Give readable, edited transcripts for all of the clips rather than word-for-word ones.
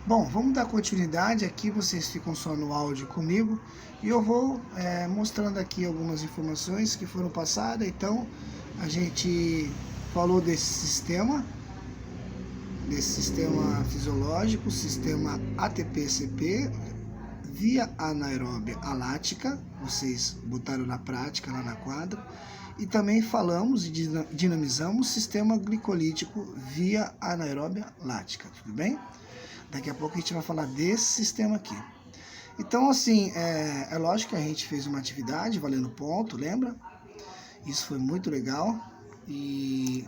Bom, vamos dar continuidade aqui, vocês ficam só no áudio comigo e eu vou mostrando aqui algumas informações que foram passadas. Então, a gente falou desse sistema fisiológico, sistema ATP-CP, via anaeróbia alática, vocês botaram na prática lá na quadra, e também falamos e dinamizamos o sistema glicolítico via anaeróbia lática, tudo bem? Daqui a pouco a gente vai falar desse sistema aqui. Então, assim, é lógico que a gente fez uma atividade valendo ponto, lembra? Isso foi muito legal e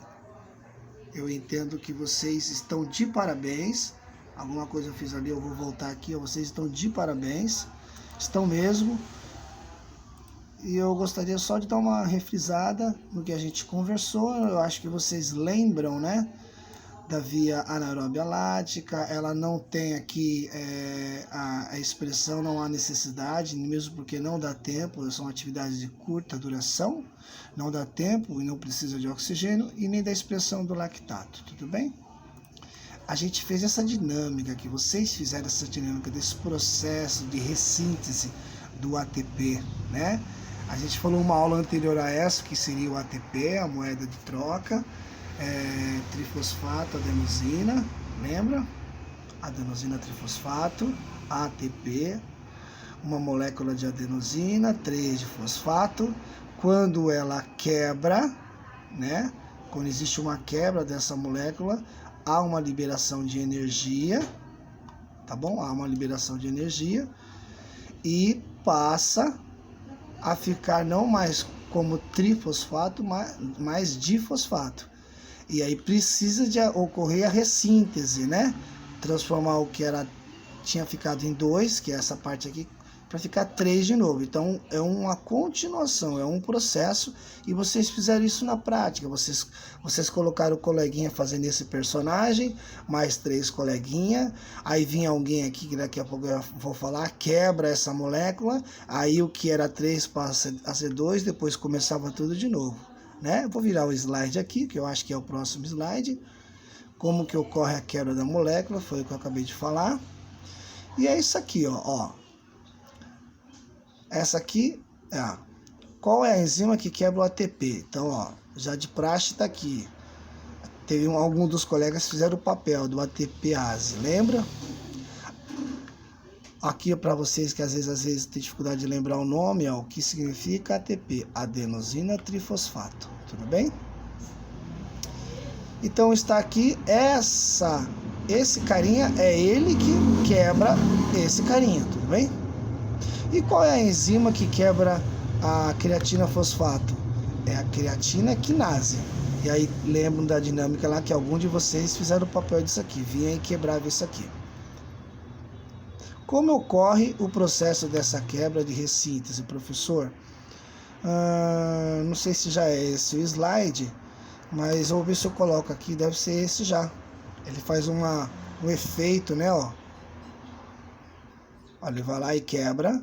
eu entendo que vocês estão de parabéns. Alguma coisa eu fiz ali, eu vou voltar aqui, vocês estão de parabéns, estão mesmo. E eu gostaria só de dar uma refrisada no que a gente conversou. Eu acho que vocês lembram, né, da via anaeróbia lática. Ela não tem aqui a expressão, não há necessidade, mesmo porque não dá tempo, são atividades de curta duração, não dá tempo e não precisa de oxigênio, e nem da expressão do lactato, tudo bem? A gente fez essa dinâmica, que vocês fizeram essa dinâmica desse processo de ressíntese do ATP, né? A gente falou uma aula anterior a essa, que seria o ATP, a moeda de troca, trifosfato, adenosina, lembra? Adenosina trifosfato, ATP, uma molécula de adenosina, 3 de fosfato. Quando ela quebra, né? Quando existe uma quebra dessa molécula, há uma liberação de energia, tá bom? Há uma liberação de energia e passa a ficar não mais como trifosfato, mas difosfato. E aí precisa de ocorrer a ressíntese, né? Transformar o que tinha ficado em 2, que é essa parte aqui, para ficar 3 de novo. Então é uma continuação, é um processo, e vocês fizeram isso na prática. Vocês colocaram o coleguinha fazendo esse personagem, mais 3 coleguinhas, aí vinha alguém aqui, que daqui a pouco eu vou falar, quebra essa molécula, aí o que era 3 passa a ser 2, depois começava tudo de novo, né? Vou virar o slide aqui, que eu acho que é o próximo slide. Como que ocorre a quebra da molécula, foi o que eu acabei de falar. E é isso aqui, ó. Essa aqui qual é a enzima que quebra o ATP? Então, ó, já de praxe tá aqui. Teve algum dos colegas que fizeram o papel do ATPase, lembra? Aqui é para vocês que às vezes tem dificuldade de lembrar o nome, ó, o que significa ATP, adenosina trifosfato, tudo bem? Então está aqui esse carinha, é ele que quebra esse carinha, tudo bem? E qual é a enzima que quebra a creatina fosfato? É a creatina quinase. E aí lembram da dinâmica lá que algum de vocês fizeram o papel disso aqui, vinha e quebrava isso aqui. Como ocorre o processo dessa quebra de ressíntese, professor? Não sei se já é esse o slide, mas vou ver se eu coloco aqui, deve ser esse já. Ele faz um efeito, né? Ó, ele vai lá e quebra,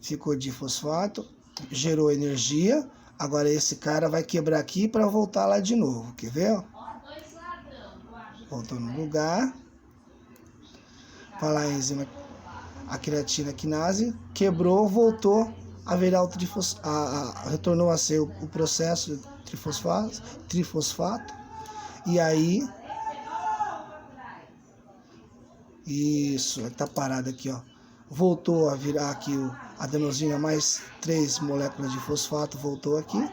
ficou difosfato, gerou energia. Agora esse cara vai quebrar aqui para voltar lá de novo, quer ver? Ó? Voltou no lugar. Vai lá a enzima, a creatina quinase, quebrou, voltou a virar o retornou a ser o processo de trifosfato. E aí, isso, tá parado aqui, ó. Voltou a virar aqui a adenosina mais 3 moléculas de fosfato, voltou aqui.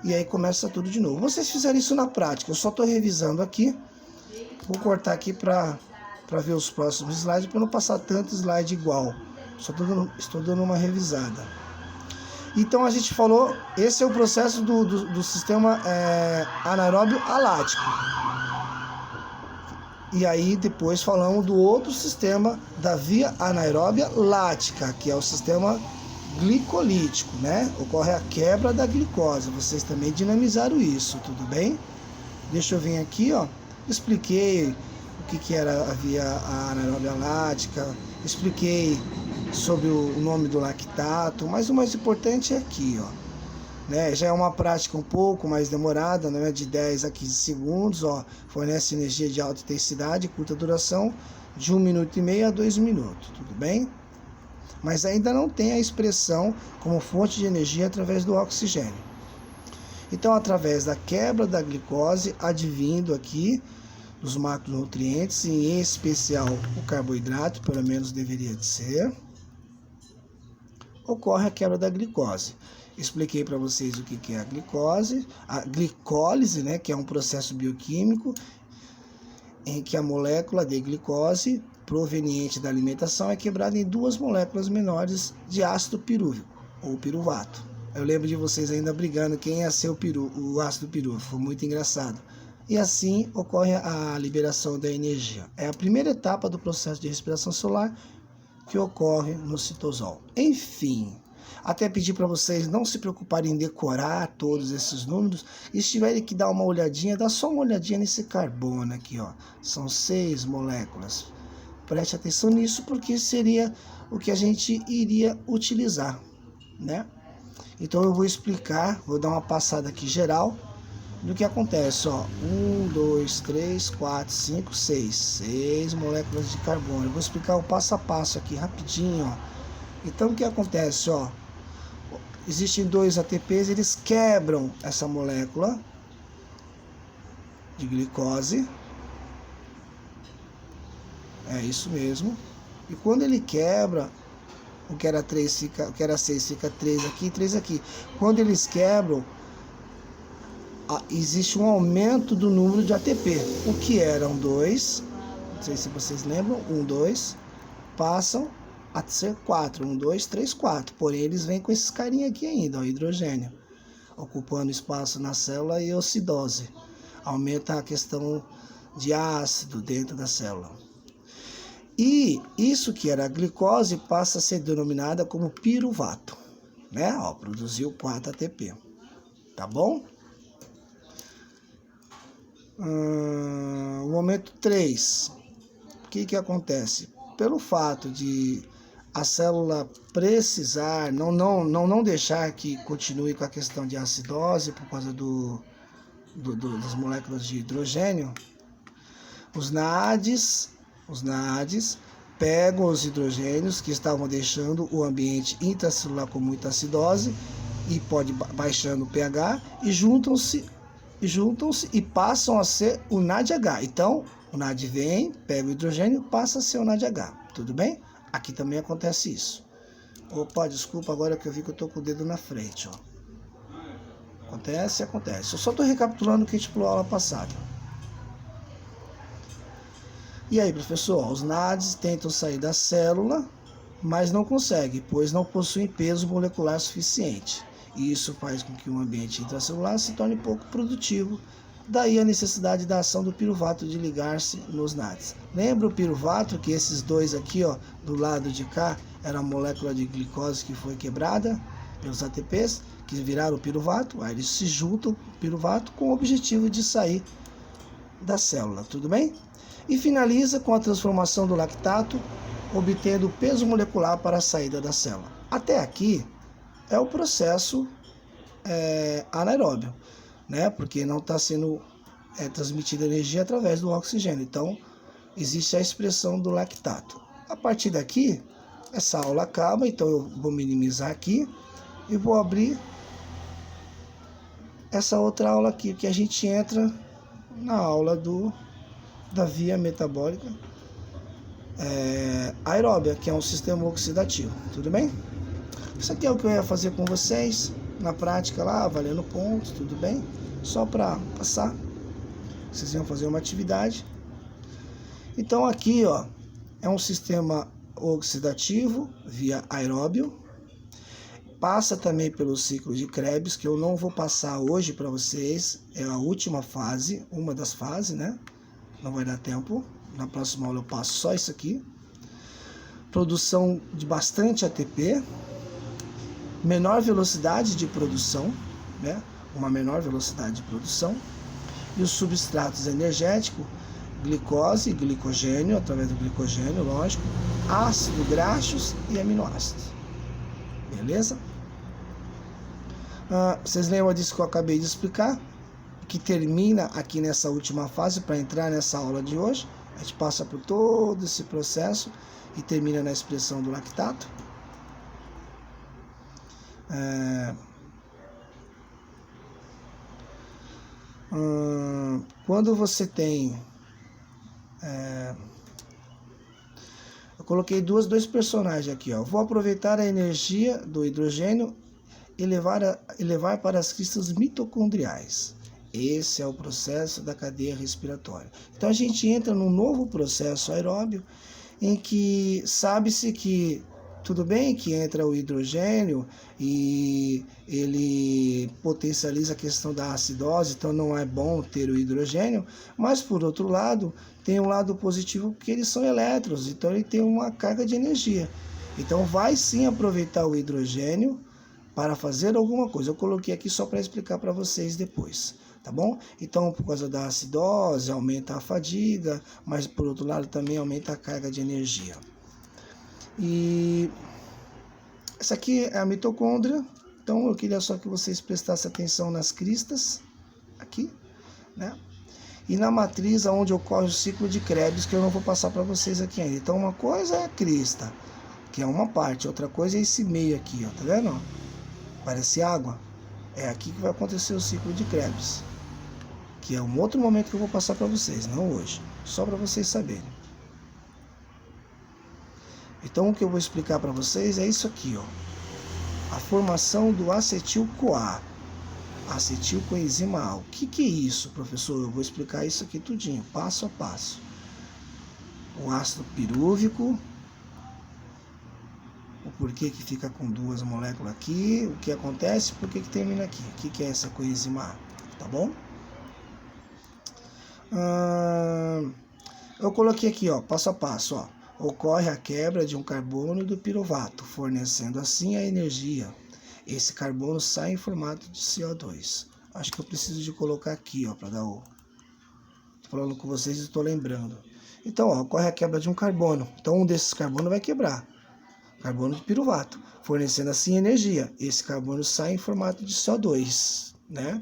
E aí começa tudo de novo. Vocês fizeram isso na prática, eu só estou revisando aqui. Vou cortar aqui para ver os próximos slides, para não passar tanto slide igual. Só estou dando uma revisada. Então a gente falou, esse é o processo do sistema anaeróbio alático. E aí depois falamos do outro sistema da via anaeróbia lática, que é o sistema glicolítico, né? Ocorre a quebra da glicose. Vocês também dinamizaram isso, tudo bem? Deixa eu vir aqui, ó. Expliquei o que era a via anaeróbia lática, expliquei sobre o nome do lactato, mas o mais importante é aqui, ó. né? Já é uma prática um pouco mais demorada, né? De 10 a 15 segundos, ó, fornece energia de alta intensidade, curta duração, de 1 minuto e meio a 2 minutos, tudo bem? Mas ainda não tem a expressão como fonte de energia através do oxigênio. Então, através da quebra da glicose, advindo aqui dos macronutrientes, e em especial o carboidrato, pelo menos deveria de ser, ocorre a quebra da glicose. Expliquei para vocês o que é a glicose, a glicólise, né, que é um processo bioquímico em que a molécula de glicose proveniente da alimentação é quebrada em 2 moléculas menores de ácido pirúvico, ou piruvato. Eu lembro de vocês ainda brigando quem ia ser o ácido pirúvico, foi muito engraçado. E assim ocorre a liberação da energia. É a primeira etapa do processo de respiração celular que ocorre no citosol. Enfim, até pedir para vocês não se preocuparem em decorar todos esses números, e se tiverem que dar uma olhadinha, dá só uma olhadinha nesse carbono aqui, ó. São 6 moléculas. Preste atenção nisso, porque seria o que a gente iria utilizar, né? Então eu vou explicar, vou dar uma passada aqui geral do que acontece, ó. 1, 2, 3, 4, 5, 6. 6 moléculas de carbono. Eu vou explicar o passo a passo aqui rapidinho, ó. Então o que acontece, ó? Existem 2 ATPs, eles quebram essa molécula de glicose. É isso mesmo. E quando ele quebra, o que era 3 fica, o que era 6 fica 3 aqui e 3 aqui. Quando eles quebram, existe um aumento do número de ATP. O que eram 2, não sei se vocês lembram, 1, 2, passam a ser 4, 1, 2, 3, 4. Porém, eles vêm com esses carinha aqui ainda, o hidrogênio, ocupando espaço na célula, e oxidose. Aumenta a questão de ácido dentro da célula. E isso que era a glicose passa a ser denominada como piruvato, né? Ó, produziu 4 ATP, tá bom? O momento 3, o que acontece? Pelo fato de a célula precisar, não deixar que continue com a questão de acidose por causa das moléculas de hidrogênio, os NADs pegam os hidrogênios que estavam deixando o ambiente intracelular com muita acidose e pode baixando o pH, e juntam-se e passam a ser o NADH. Então, o NAD vem, pega o hidrogênio, passa a ser o NADH. Tudo bem? Aqui também acontece isso. Opa, desculpa, agora que eu vi que eu tô com o dedo na frente, ó. Acontece. Eu só tô recapitulando o que a gente falou na aula passada. E aí, professor, os NADs tentam sair da célula, mas não conseguem, pois não possuem peso molecular suficiente. E isso faz com que o ambiente intracelular se torne pouco produtivo. Daí a necessidade da ação do piruvato de ligar-se nos NADs. Lembra o piruvato que esses 2 aqui, ó, do lado de cá, era a molécula de glicose que foi quebrada pelos ATPs, que viraram o piruvato? Aí eles se juntam, o piruvato, com o objetivo de sair da célula, tudo bem? E finaliza com a transformação do lactato, obtendo peso molecular para a saída da célula. Até aqui é o processo anaeróbio, né? Porque não está sendo transmitida energia através do oxigênio. Então, existe a expressão do lactato. A partir daqui, essa aula acaba, então eu vou minimizar aqui e vou abrir essa outra aula aqui, que a gente entra na aula da via metabólica aeróbia, que é um sistema oxidativo, tudo bem? Isso aqui é o que eu ia fazer com vocês na prática lá, avaliando pontos, tudo bem? Só para passar, vocês iam fazer uma atividade. Então aqui, ó, é um sistema oxidativo via aeróbio, passa também pelo ciclo de Krebs, que eu não vou passar hoje para vocês, é a última fase, uma das fases, né? Não vai dar tempo, na próxima aula eu passo só isso aqui. Produção de bastante ATP, menor velocidade de produção, né? Uma menor velocidade de produção, e os substratos energéticos, glicose e glicogênio, através do glicogênio, lógico, ácido graxos e aminoácidos. Beleza? Vocês lembram disso que eu acabei de explicar? Que termina aqui nessa última fase para entrar nessa aula de hoje. A gente passa por todo esse processo e termina na expressão do lactato. Quando você tem... eu coloquei dois personagens aqui, ó. Vou aproveitar a energia do hidrogênio e levar para as cristas mitocondriais. Esse é o processo da cadeia respiratória. Então a gente entra num novo processo aeróbio em que sabe-se que tudo bem que entra o hidrogênio e ele potencializa a questão da acidose, então não é bom ter o hidrogênio, mas por outro lado, tem um lado positivo porque eles são elétrons, então ele tem uma carga de energia. Então vai sim aproveitar o hidrogênio para fazer alguma coisa. Eu coloquei aqui só para explicar para vocês depois, tá bom? Então, por causa da acidose, aumenta a fadiga, mas por outro lado também aumenta a carga de energia. E essa aqui é a mitocôndria, então eu queria só que vocês prestassem atenção nas cristas, aqui, né? E na matriz onde ocorre o ciclo de Krebs, que eu não vou passar para vocês aqui ainda. Então uma coisa é a crista, que é uma parte, outra coisa é esse meio aqui, ó, tá vendo? Parece água. É aqui que vai acontecer o ciclo de Krebs, que é um outro momento que eu vou passar para vocês, não hoje, só para vocês saberem. Então o que eu vou explicar para vocês é isso aqui, ó. A formação do acetil-CoA, acetil-coenzima A. O que é isso, professor? Eu vou explicar isso aqui tudinho, passo a passo. O ácido pirúvico, o porquê que fica com duas moléculas aqui, o que acontece, por que termina aqui. O que é essa coenzima A, tá bom? Eu coloquei aqui, ó, passo a passo, ó. Ocorre a quebra de um carbono do piruvato, fornecendo assim a energia. Esse carbono sai em formato de CO2. Acho que eu preciso de colocar aqui, ó, para dar o... Tô falando com vocês e estou lembrando. Então, ó, ocorre a quebra de um carbono. Então, um desses carbonos vai quebrar. Carbono de piruvato, fornecendo assim energia. Esse carbono sai em formato de CO2, né?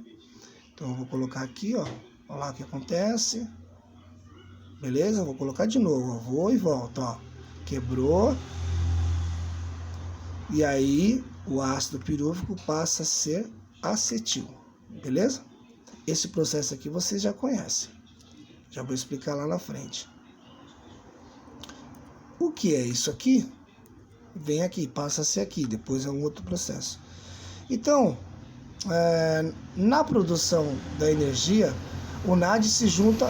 Então, eu vou colocar aqui, ó. Olha lá o que acontece. Beleza? Vou colocar de novo, ó. Vou e volto, ó. Quebrou. E aí, o ácido pirúvico passa a ser acetil. Beleza? Esse processo aqui vocês já conhecem. Já vou explicar lá na frente. O que é isso aqui? Vem aqui, passa a ser aqui. Depois é um outro processo. Então, na produção da energia, o NAD se junta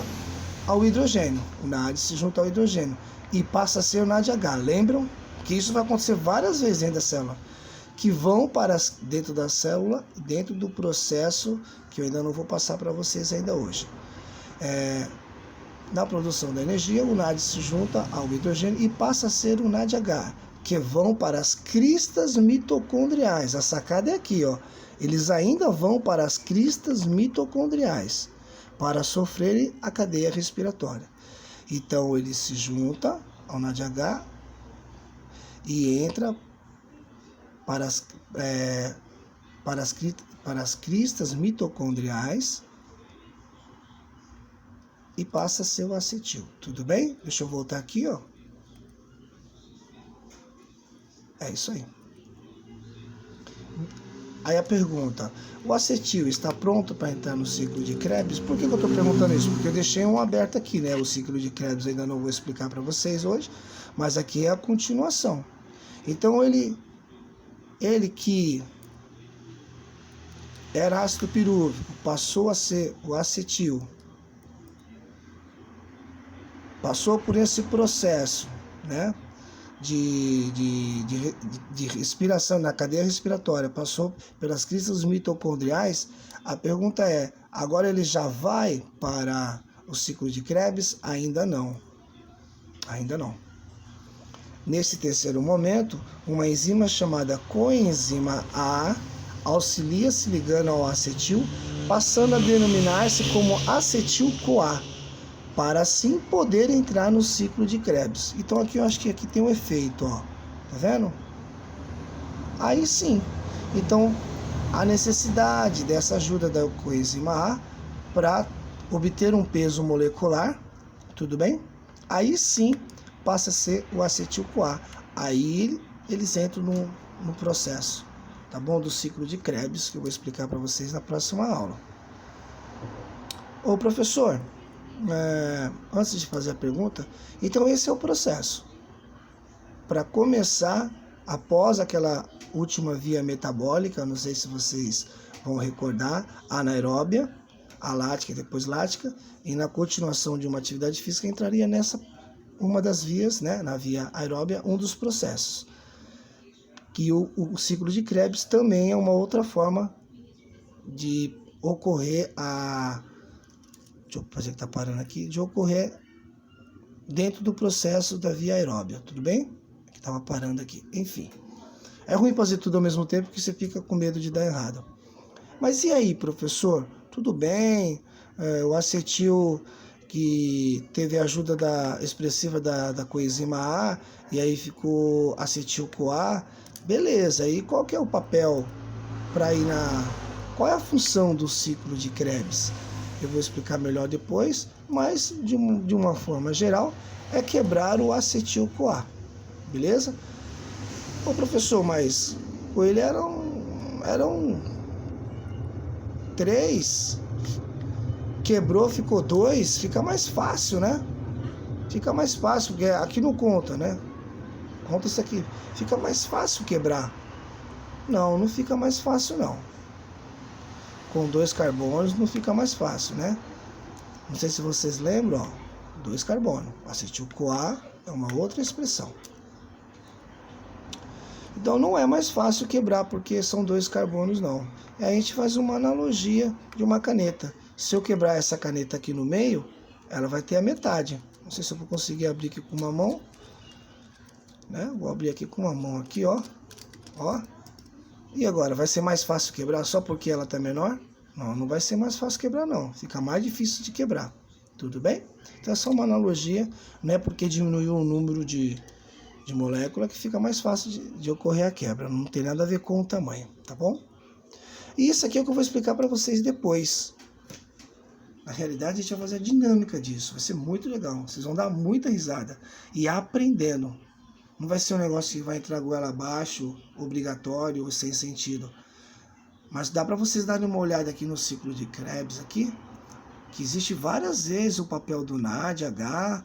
ao hidrogênio. O NAD se junta ao hidrogênio e passa a ser o NADH. Lembram que isso vai acontecer várias vezes dentro da célula, que vão para dentro da célula, dentro do processo que eu ainda não vou passar para vocês ainda hoje. Na produção da energia, o NAD se junta ao hidrogênio e passa a ser o NADH, que vão para as cristas mitocondriais. A sacada é aqui, ó. Eles ainda vão para as cristas mitocondriais para sofrerem a cadeia respiratória. Então, ele se junta ao NADH e entra para as cristas mitocondriais e passa a ser o acetil. Tudo bem? Deixa eu voltar aqui, ó. É isso aí. Aí a pergunta, o acetil está pronto para entrar no ciclo de Krebs? Por que eu estou perguntando isso? Porque eu deixei um aberto aqui, né? O ciclo de Krebs ainda não vou explicar para vocês hoje, mas aqui é a continuação. Então ele que era ácido pirúvico, passou a ser o acetil, passou por esse processo, né? De respiração na cadeia respiratória, passou pelas cristas mitocondriais. A pergunta é, agora ele já vai para o ciclo de Krebs? Ainda não. Ainda não. Nesse terceiro momento, uma enzima chamada coenzima A auxilia se ligando ao acetil, passando a denominar-se como acetil-CoA, para assim poder entrar no ciclo de Krebs. Então aqui eu acho que aqui tem um efeito, ó. Tá vendo? Aí sim. Então, a necessidade dessa ajuda da coenzima A para obter um peso molecular, tudo bem? Aí sim passa a ser o acetil-CoA. Aí eles entram no processo, tá bom? Do ciclo de Krebs, que eu vou explicar para vocês na próxima aula. Ô professor, antes de fazer a pergunta, então esse é o processo. Para começar, após aquela última via metabólica, não sei se vocês vão recordar, anaeróbia, a lática e depois lática, e na continuação de uma atividade física entraria nessa uma das vias, né, na via aeróbia, um dos processos. Que o ciclo de Krebs também é uma outra forma de ocorrer deixa eu fazer que tá parando aqui, de ocorrer dentro do processo da via aeróbia, tudo bem? Que tava parando aqui, enfim. É ruim fazer tudo ao mesmo tempo porque você fica com medo de dar errado. Mas e aí, professor? Tudo bem? O acetil que teve a ajuda expressiva da coenzima A, e aí ficou acetil-CoA, beleza, e qual que é o papel para ir qual é a função do ciclo de Krebs? Eu vou explicar melhor depois, mas de uma forma geral, é quebrar o acetil-CoA, beleza? Ô professor, mas com ele eram 3, quebrou, ficou 2, fica mais fácil, né? Fica mais fácil, porque aqui não conta, né? Conta isso aqui. Fica mais fácil quebrar. Não fica mais fácil, não. Com 2 carbonos não fica mais fácil, né? Não sei se vocês lembram, ó. 2 carbonos. Acetil-CoA é uma outra expressão. Então não é mais fácil quebrar porque são 2 carbonos, não. E aí a gente faz uma analogia de uma caneta. Se eu quebrar essa caneta aqui no meio, ela vai ter a metade. Não sei se eu vou conseguir abrir aqui com uma mão, né? Vou abrir aqui com uma mão aqui, ó. Ó. E agora, vai ser mais fácil quebrar só porque ela tá menor? Não vai ser mais fácil quebrar, não. Fica mais difícil de quebrar. Tudo bem? Então é só uma analogia, não é porque diminuiu o número de molécula que fica mais fácil de ocorrer a quebra. Não tem nada a ver com o tamanho, tá bom? E isso aqui é o que eu vou explicar para vocês depois. Na realidade, a gente vai fazer a dinâmica disso. Vai ser muito legal. Vocês vão dar muita risada. E aprendendo. Não vai ser um negócio que vai entrar goela abaixo, obrigatório ou sem sentido. Mas dá para vocês darem uma olhada aqui no ciclo de Krebs aqui, que existe várias vezes o papel do NADH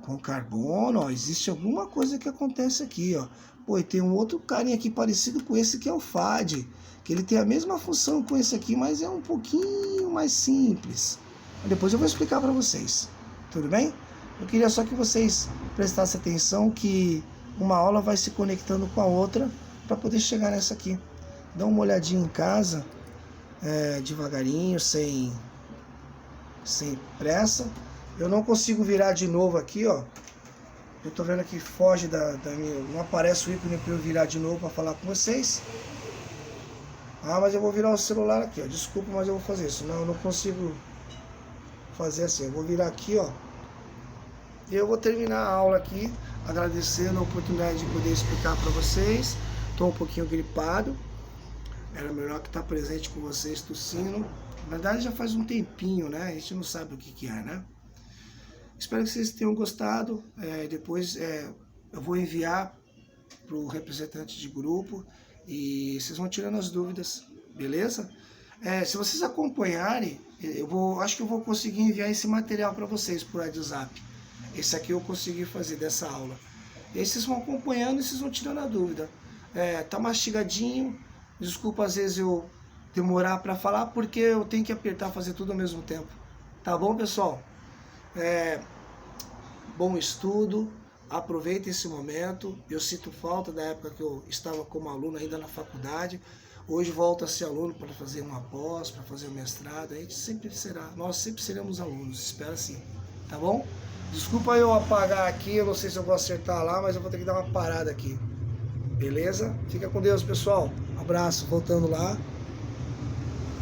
com carbono, ó, existe alguma coisa que acontece aqui, ó. Pô, e tem um outro carinha aqui parecido com esse que é o FAD, que ele tem a mesma função com esse aqui, mas é um pouquinho mais simples. Depois eu vou explicar para vocês, tudo bem? Eu queria só que vocês prestassem atenção que uma aula vai se conectando com a outra para poder chegar nessa aqui. Dá uma olhadinha em casa, devagarinho, sem pressa. Eu não consigo virar de novo aqui, ó. Eu tô vendo que foge da minha... Não aparece o ícone para eu virar de novo para falar com vocês. Ah, mas eu vou virar o celular aqui, ó. Desculpa, mas eu vou fazer isso. Não, eu não consigo fazer assim. Eu vou virar aqui, ó. E eu vou terminar a aula aqui, agradecendo a oportunidade de poder explicar para vocês. Estou um pouquinho gripado. Era melhor que estar presente com vocês tossindo. Na verdade já faz um tempinho, né? A gente não sabe o que é, né? Espero que vocês tenham gostado. Depois eu vou enviar para o representante de grupo e vocês vão tirando as dúvidas, beleza? Se vocês acompanharem, acho que eu vou conseguir enviar esse material para vocês por WhatsApp. Esse aqui eu consegui fazer dessa aula. E aí vocês vão acompanhando e vocês vão tirando a dúvida. Tá mastigadinho. Desculpa às vezes eu demorar para falar, porque eu tenho que apertar, fazer tudo ao mesmo tempo. Tá bom, pessoal? Bom estudo. Aproveitem esse momento. Eu sinto falta da época que eu estava como aluno ainda na faculdade. Hoje volto a ser aluno para fazer uma pós, para fazer um mestrado. A gente sempre será, nós sempre seremos alunos, espero assim. Tá bom? Desculpa eu apagar aqui, eu não sei se eu vou acertar lá, mas eu vou ter que dar uma parada aqui. Beleza? Fica com Deus, pessoal. Um abraço, voltando lá.